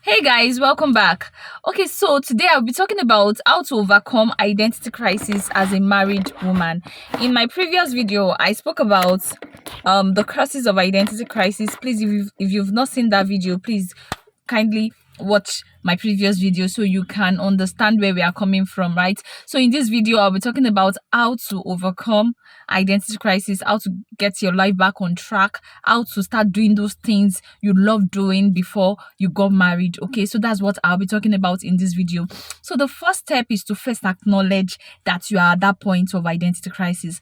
Hey guys, welcome back. Okay, so today I'll be talking about how to overcome identity crisis as a married woman. In my previous video, I spoke about the causes of identity crisis. Please, if you've not seen that video, please kindly watch my previous video so you can understand where we are coming from, right? So in this video I'll be talking about how to overcome identity crisis, how to get your life back on track, how to start doing those things you love doing before you got married. Okay, so that's what I'll be talking about in this video. So the first step is to first acknowledge that you are at that point of identity crisis.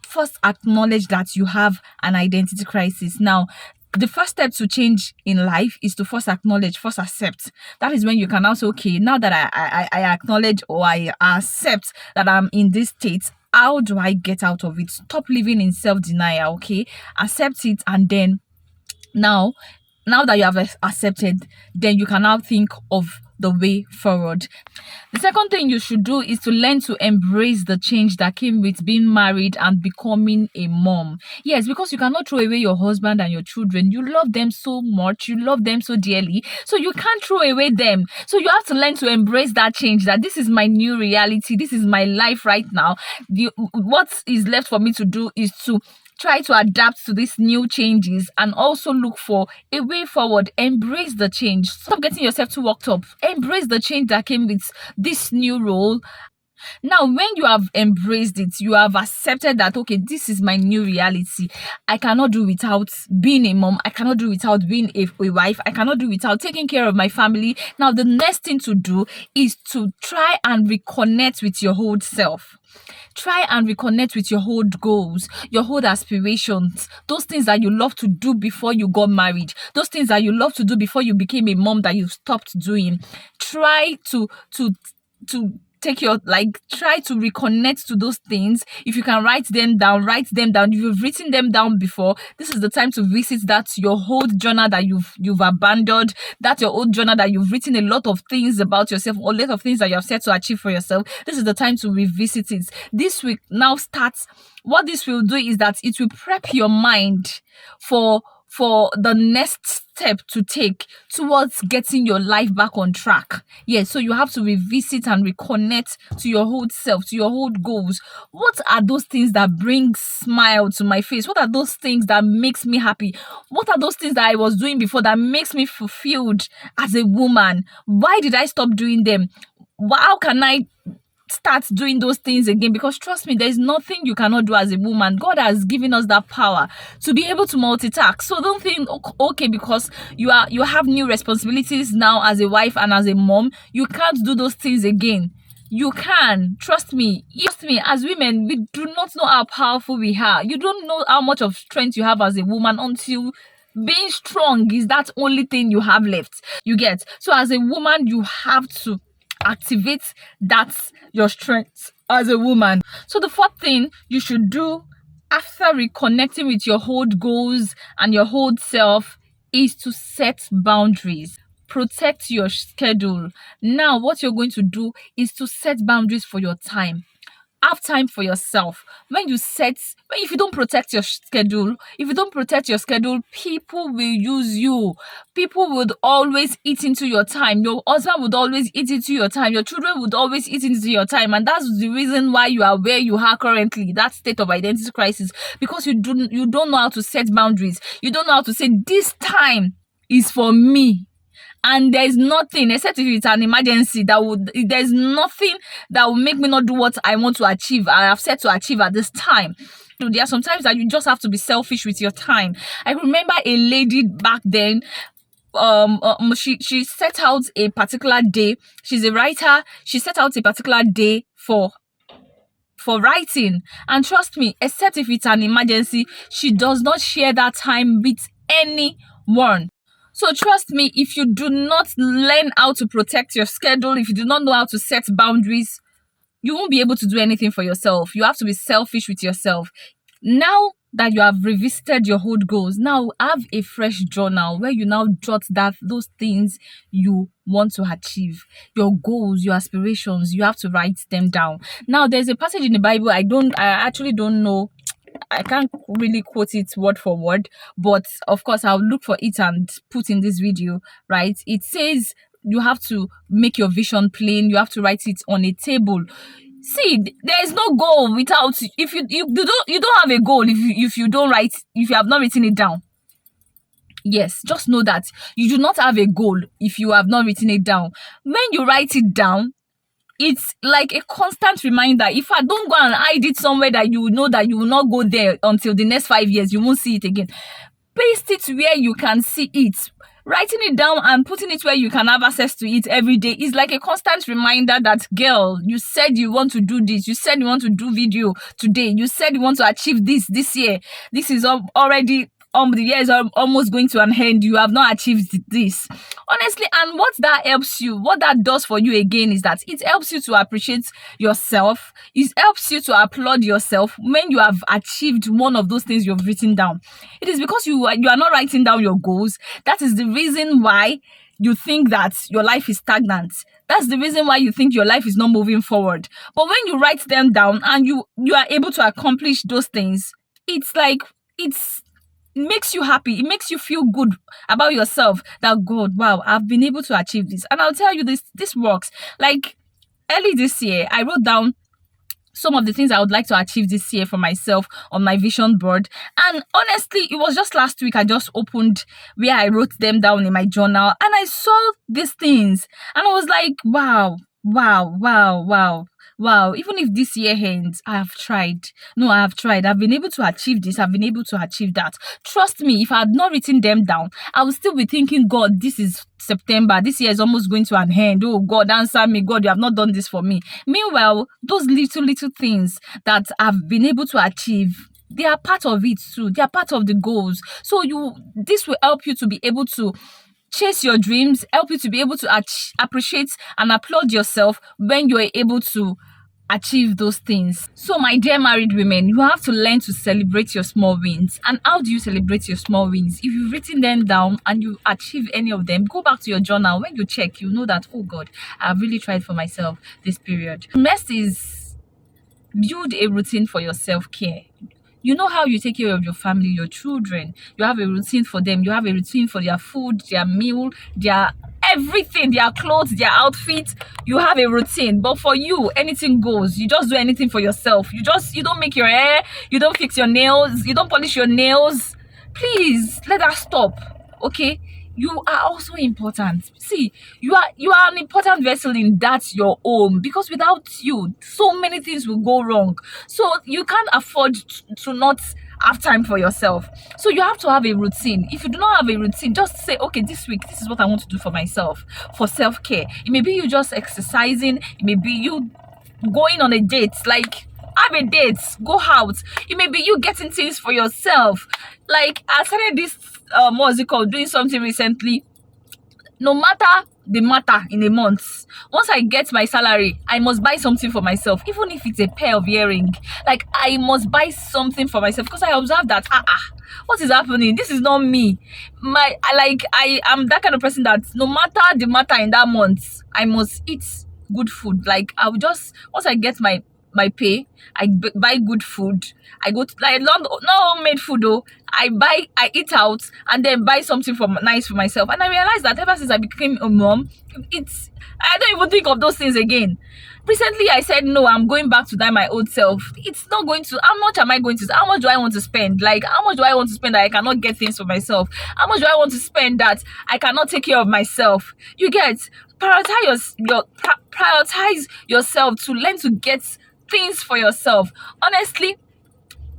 First acknowledge that you have an identity crisis. Now, the first step to change in life is to first acknowledge, first accept. That is when you can also, okay, now that I acknowledge or I accept that I'm in this state, how do I get out of it? Stop living in self-denial, okay? Accept it, and then now that you have accepted, then you can now think of the way forward. The second thing you should do is to learn to embrace the change that came with being married and becoming a mom. Yes, because you cannot throw away your husband and your children. You love them so much, you love them so dearly, so you can't throw away them. So you have to learn to embrace that change, that this is my new reality, this is my life right now. What is left for me to do is to try to adapt to these new changes and also look for a way forward. Embrace the change. Stop getting yourself too worked up. Embrace the change that came with this new role. Now, when you have embraced it, you have accepted that, okay, this is my new reality. I cannot do without being a mom. I cannot do without being a wife. I cannot do without taking care of my family. Now, the next thing to do is to try and reconnect with your old self. Try and reconnect with your old goals, your old aspirations, those things that you love to do before you got married, those things that you love to do before you became a mom that you stopped doing. Try to take your, try to reconnect to those things. If you can write them down, write them down. If you've written them down before, this is the time to visit that your old journal that you've abandoned, that your old journal that you've written a lot of things about yourself, or a lot of things that you have set to achieve for yourself. This is the time to revisit it. This week now starts. What this will do is that it will prep your mind for the next step to take towards getting your life back on track. Yes, so you have to revisit and reconnect to your old self, to your old goals. What are those things that bring smile to my face? What are those things that makes me happy? What are those things that I was doing before that makes me fulfilled as a woman? Why did I stop doing them? How can I start doing those things again? Because trust me, there's nothing you cannot do as a woman. God has given us that power to be able to multitask. So don't think, okay, because you have new responsibilities now as a wife and as a mom, you can't do those things again. You can. Trust me. As women, we do not know how powerful we are. You don't know how much of strength you have as a woman until being strong is that only thing you have left. You get? So as a woman, you have to activate that's your strength as a woman. So the fourth thing you should do after reconnecting with your old goals and your old self is to set boundaries. Protect your schedule. Now what you're going to do is to set boundaries for your time. Have time for yourself. If you don't protect your schedule, people will use you. People would always eat into your time. Your husband would always eat into your time. Your children would always eat into your time. And that's the reason why you are where you are currently, that state of identity crisis, because you don't know how to set boundaries. You don't know how to say, this time is for me. And there's nothing, except if it's an emergency, there's nothing that will make me not do what I want to achieve, I have set to achieve at this time. So there are some times that you just have to be selfish with your time. I remember a lady back then, she set out a particular day. She's a writer. She set out a particular day for writing, and trust me, except if it's an emergency, she does not share that time with anyone. So trust me, if you do not learn how to protect your schedule, if you do not know how to set boundaries, you won't be able to do anything for yourself. You have to be selfish with yourself. Now that you have revisited your old goals, now have a fresh journal where you now jot those things you want to achieve, your goals, your aspirations. You have to write them down. Now there's a passage in the Bible, I actually don't know, I can't really quote it word for word, but of course I'll look for it and put in this video, right? It says, you have to make your vision plain. You have to write it on a table. See, there is no goal without, if you don't have a goal if you don't write, if you have not written it down. Yes, just know that you do not have a goal if you have not written it down. When you write it down, it's like a constant reminder. If I don't go and hide it somewhere that you know that you will not go there until the next 5 years, you won't see it again. Paste it where you can see it. Writing it down and putting it where you can have access to it every day is like a constant reminder that, girl, you said you want to do this. You said you want to do video today. You said you want to achieve this year. This is already the year is almost going to an end. You have not achieved this, honestly. And what that helps you, what that does for you again, is that it helps you to appreciate yourself. It helps you to applaud yourself when you have achieved one of those things you've written down. It is because you are not writing down your goals. That is the reason why you think that your life is stagnant. That's the reason why you think your life is not moving forward. But when you write them down and you are able to accomplish those things, it's like, it makes you happy. It makes you feel good about yourself, that, God, wow, I've been able to achieve this. And I'll tell you, this works. Like, early this year, I wrote down some of the things I would like to achieve this year for myself on my vision board. And honestly, it was just last week I just opened where I wrote them down in my journal, and I saw these things and I was like, wow, wow, wow, wow. Wow, even if this year ends, I have tried. No, I have tried. I've been able to achieve this. I've been able to achieve that. Trust me, if I had not written them down, I would still be thinking, God, this is September. This year is almost going to an end. Oh, God, answer me. God, you have not done this for me. Meanwhile, those little things that I've been able to achieve, they are part of it too. They are part of the goals. So this will help you to be able to chase your dreams, help you to be able to appreciate and applaud yourself when you are able to achieve those things. So, my dear married women, you have to learn to celebrate your small wins. And how do you celebrate your small wins? If you've written them down and you achieve any of them, go back to your journal. When you check, you know that, oh God, I've really tried for myself this period. Next is build a routine for your self-care. You know how you take care of your family, your children. You have a routine for them. You have a routine for their food, their meal, their everything, their clothes, their outfits. You have a routine. But for you, anything goes. You just do anything for yourself. You don't make your hair. You don't fix your nails. You don't polish your nails. Please, let that stop. Okay? You are also important. See, you are an important vessel in that your home, because without you, so many things will go wrong. So you can't afford to not have time for yourself. So you have to have a routine. If you do not have a routine, just say, okay, this week, this is what I want to do for myself, for self-care. It may be you just exercising. It may be you going on a date, like have a date, go out. It may be you getting things for yourself. Like, I started this what's it called, doing something recently. No matter the matter in a month, once I get my salary, I must buy something for myself, even if it's a pair of earrings. Like, I must buy something for myself, because I observe that what is happening? This is not me. I am that kind of person that no matter the matter in that month, I must eat good food. Like, I will just, once I get my pay, I buy good food. I go to, like, not homemade food though. I eat out and then buy something nice for myself. And I realized that ever since I became a mom, I don't even think of those things again. Recently, I said, no, I'm going back to my old self. It's not going to, how much am I going to, how much do I want to spend? Like, how much do I want to spend that I cannot get things for myself? How much do I want to spend that I cannot take care of myself? You get, prioritize yourself to learn to get things for yourself. Honestly,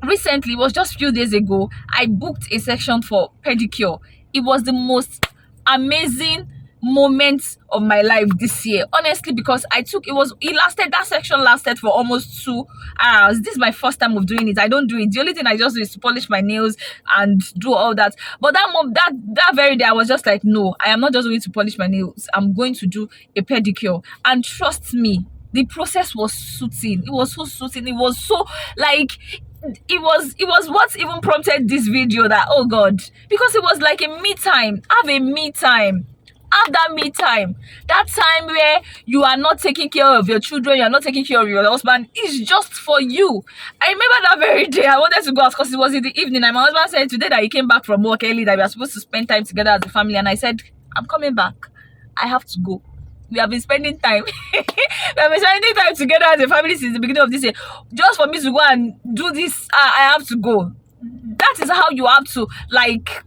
recently, it was just a few days ago, I booked a section for pedicure. It was the most amazing moment of my life this year, honestly, because that section lasted for almost 2 hours. This is my first time of doing it. I don't do it. The only thing I just do is to polish my nails and do all that. But that very day, I was just like, no, I am not just going to polish my nails. I'm going to do a pedicure. And trust me, the process was soothing. It was so soothing. It was so, like, it was what even prompted this video, that, oh God, because it was like a me time. Have a me time. Have that me time. That time where you are not taking care of your children, you are not taking care of your husband. It's just for you. I remember that very day I wanted to go out because it was in the evening, and my husband said today that he came back from work early, that we are supposed to spend time together as a family, and I said, I'm coming back. I have to go. We have been spending time. We have been spending time together as a family since the beginning of this year. Just for me to go and do this, I have to go. That is how you have to, like,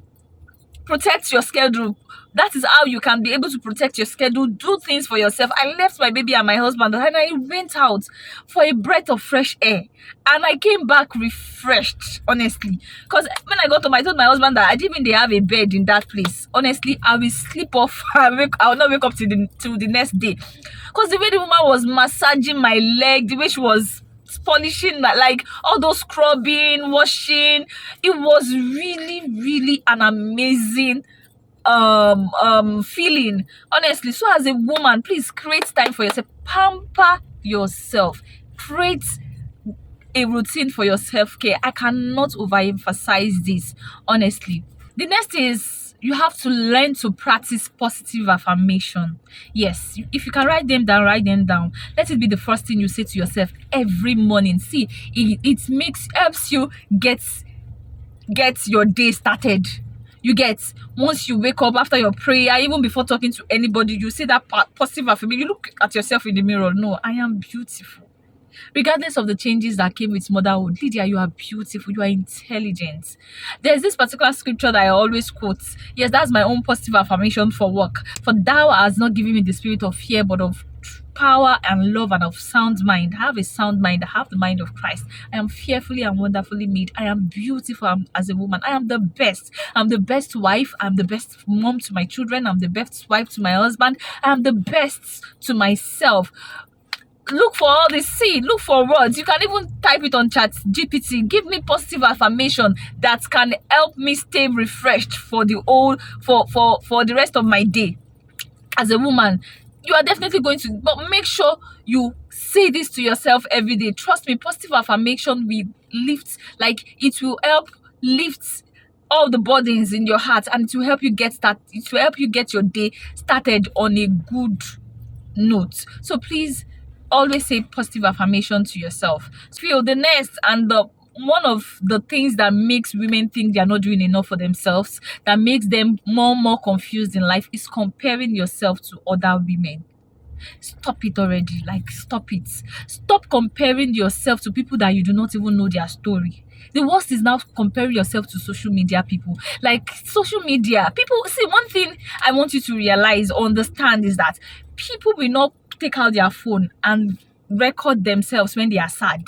protect your schedule. That is how you can be able to protect your schedule, do things for yourself. I left my baby and my husband and I went out for a breath of fresh air, and I came back refreshed, honestly. Because when I got home, I told my husband that I didn't even they have a bed in that place. Honestly, I will sleep off. I will not wake up till the next day. Because the way the woman was massaging my leg, the way she was polishing my, like, all those scrubbing, washing, it was really, really an amazing feeling, honestly. So as a woman, please create time for yourself, pamper yourself, create a routine for your self-care. I cannot overemphasize this, honestly. The next is you have to learn to practice positive affirmation. Yes, if you can write them down, write them down. Let it be the first thing you say to yourself every morning. See, it helps you get your day started. You get, once you wake up after your prayer, even before talking to anybody, you say that positive affirmation. You look at yourself in the mirror. No, I am beautiful. Regardless of the changes that came with motherhood, Lydia, you are beautiful, you are intelligent. There's this particular scripture that I always quote. Yes, that's my own positive affirmation for work. For thou hast not given me the spirit of fear, but of power and love and of sound mind. I have a sound mind. I have the mind of Christ. I am fearfully and wonderfully made. I am beautiful as a woman. I am the best. I'm the best wife. I'm the best mom to my children. I'm the best wife to my husband. I am the best to myself. Look for all this. See, look for words. You can even type it on Chat GPT. Give me positive affirmation that can help me stay refreshed for the rest of my day. As a woman, you are definitely going to, but make sure you say this to yourself every day. Trust me, positive affirmation will lift, like, it will help lift all the burdens in your heart, and it will help you get your day started on a good note. So please always say positive affirmation to yourself. Feel the next, and the one of the things that makes women think they are not doing enough for themselves, that makes them more confused in life, is comparing yourself to other women. Stop it already. Like, stop it. Stop comparing yourself to people that you do not even know their story. The worst is now comparing yourself to social media people. Like, social media people, see, one thing I want you to realize or understand is that people will not take out their phone and record themselves when they are sad,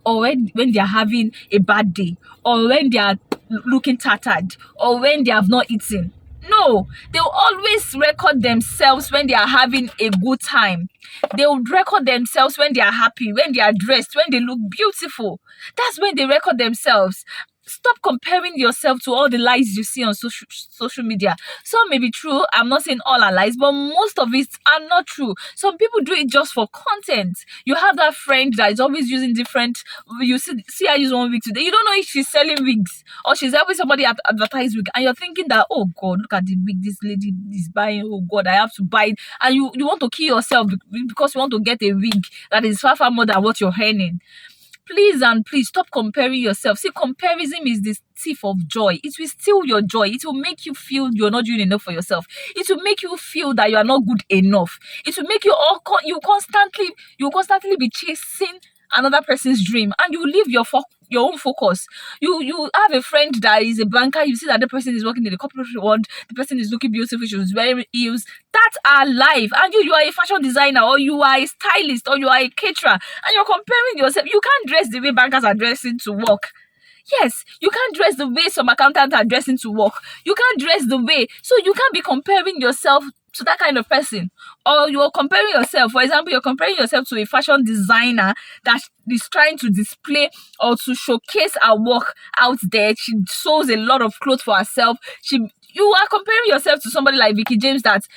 or when they are having a bad day, or when they are looking tattered, or when they have not eaten. No, they'll always record themselves when they are having a good time. They'll record themselves when they are happy, when they are dressed, when they look beautiful. That's when they record themselves. Stop comparing yourself to all the lies you see on social media. Some may be true. I'm not saying all are lies, but most of it are not true. Some people do it just for content. You have that friend that is always using different. You see her use one wig today. You don't know if she's selling wigs or she's helping somebody advertise wig, and you're thinking that, oh God, look at the wig this lady is buying. Oh God, I have to buy it, and you want to kill yourself because you want to get a wig that is far more than what you're earning. Please and please stop comparing yourself. See, comparison is the thief of joy. It will steal your joy. It will make you feel you're not doing enough for yourself. It will make you feel that you are not good enough. It will make you constantly be chasing another person's dream, and you leave your own focus. You have a friend that is a banker. You see that the person is working in the corporate world. The person is looking beautiful. She's wearing heels. That's our life. And you are a fashion designer, or you are a stylist, or you are a caterer, and you're comparing yourself. You can't dress the way bankers are dressing to work. Yes, you can't dress the way some accountants are dressing to work. You can't dress the way. So you can't be comparing yourself to that kind of person. Or you're comparing yourself, for example, you're comparing yourself to a fashion designer that is trying to display or to showcase her work out there. She sews a lot of clothes for herself. You are comparing yourself to somebody like Vicky James. That's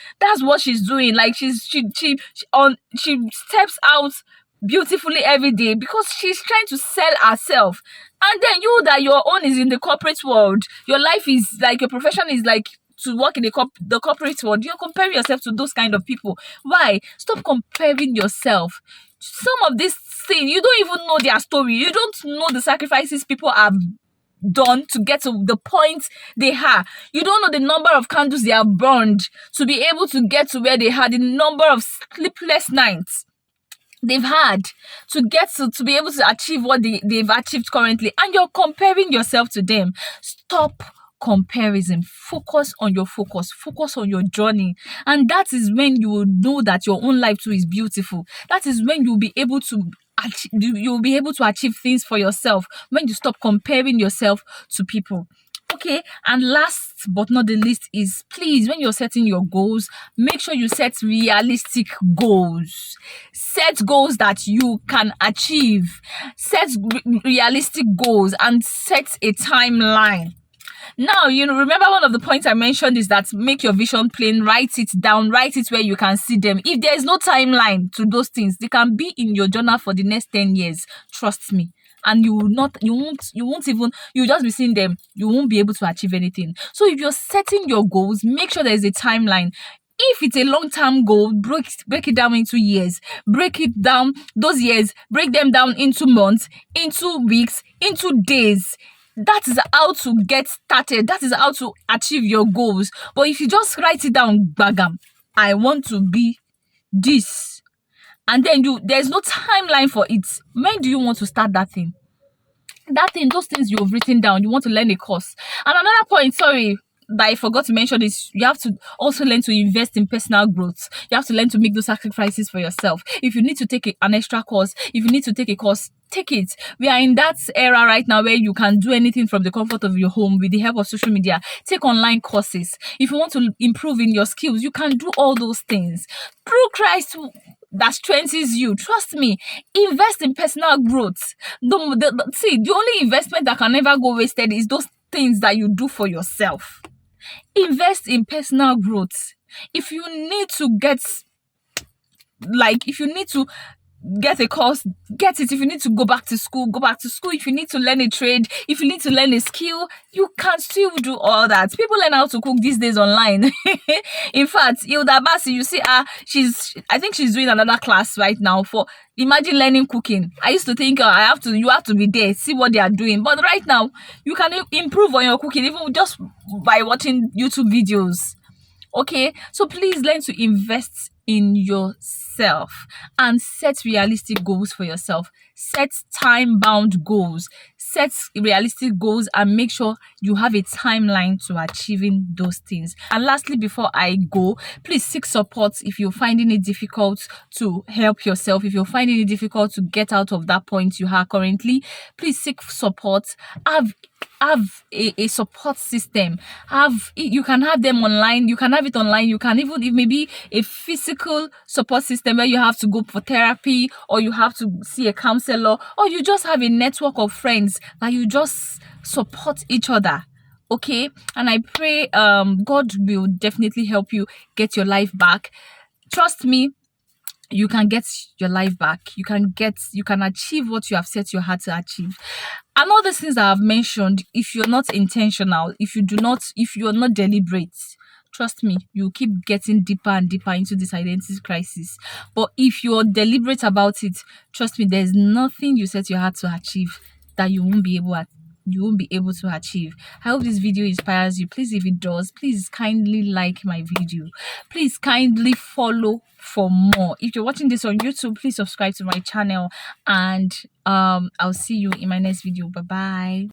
what she's doing. Like, she steps out beautifully every day because she's trying to sell herself. And then you, that your own is in the corporate world, your life is like, your profession is like to work in the corporate world. You're comparing yourself to those kind of people. Why? Stop comparing yourself. Some of these things, you don't even know their story. You don't know the sacrifices people have done to get to the point they are. You don't know the number of candles they have burned to be able to get to where they are, the number of sleepless nights they've had to get to be able to achieve what they've achieved currently, and you're comparing yourself to them. Stop comparison. Focus on your journey, and that is when you will know that your own life too is beautiful. That is when you'll be able to achieve things for yourself, when you stop comparing yourself to people. Okay, and last but not the least is, please, when you're setting your goals, make sure you set realistic goals. Set goals that you can achieve. Set realistic goals and set a timeline. Now, remember one of the points I mentioned is that make your vision plain, write it down, write it where you can see them. If there is no timeline to those things, they can be in your journal for the next 10 years. Trust me. And you'll just be seeing them. You won't be able to achieve anything. So if you're setting your goals, make sure there's a timeline. If it's a long-term goal, break it down into years. Break it down, those years, break them down into months, into weeks, into days. That is how to get started. That is how to achieve your goals. But if you just write it down, bagam, I want to be this, and then there's no timeline for it. When do you want to start that thing? Those things you've written down, you want to learn a course. And another point, sorry, that I forgot to mention is you have to also learn to invest in personal growth. You have to learn to make those sacrifices for yourself. If you need to take an extra course, if you need to take a course, take it. We are in that era right now where you can do anything from the comfort of your home with the help of social media. Take online courses. If you want to improve in your skills, you can do all those things through Christ that strengthens you. Trust me, invest in personal growth. The only investment that can never go wasted is those things that you do for yourself. Invest in personal growth. If you need to get a course, get it. If you need to go back to school, go back to school. If you need to learn a trade, if you need to learn a skill, you can still do all that. People learn how to cook these days online. In fact, Hilda Basi, you see, I think she's doing another class right now for, imagine learning cooking. I used to think you have to be there, see what they are doing. But right now, you can improve on your cooking even just by watching YouTube videos. Okay, so please learn to invest in yourself and set realistic goals for yourself. Set time-bound goals. Set realistic goals and make sure you have a timeline to achieving those things. And lastly, before I go, please seek support if you're finding it difficult to help yourself. If you're finding it difficult to get out of that point you are currently, please seek support. Have a support system. You can have them online. You can have it online. You can even, if maybe a physical support system where you have to go for therapy, or you have to see a counselor, or you just have a network of friends that you just support each other. Okay, and I pray God will definitely help you get your life back. Trust me, you can get your life back. You can achieve what you have set your heart to achieve. And all these things I have mentioned, if you're not intentional, if you're not deliberate, trust me, you keep getting deeper and deeper into this identity crisis. But if you're deliberate about it, trust me, there's nothing you set your heart to achieve that you won't be able to achieve. I hope this video inspires you. Please, if it does, please kindly like my video. Please kindly follow for more. If you're watching this on YouTube, please subscribe to my channel, and I'll see you in my next video. Bye bye.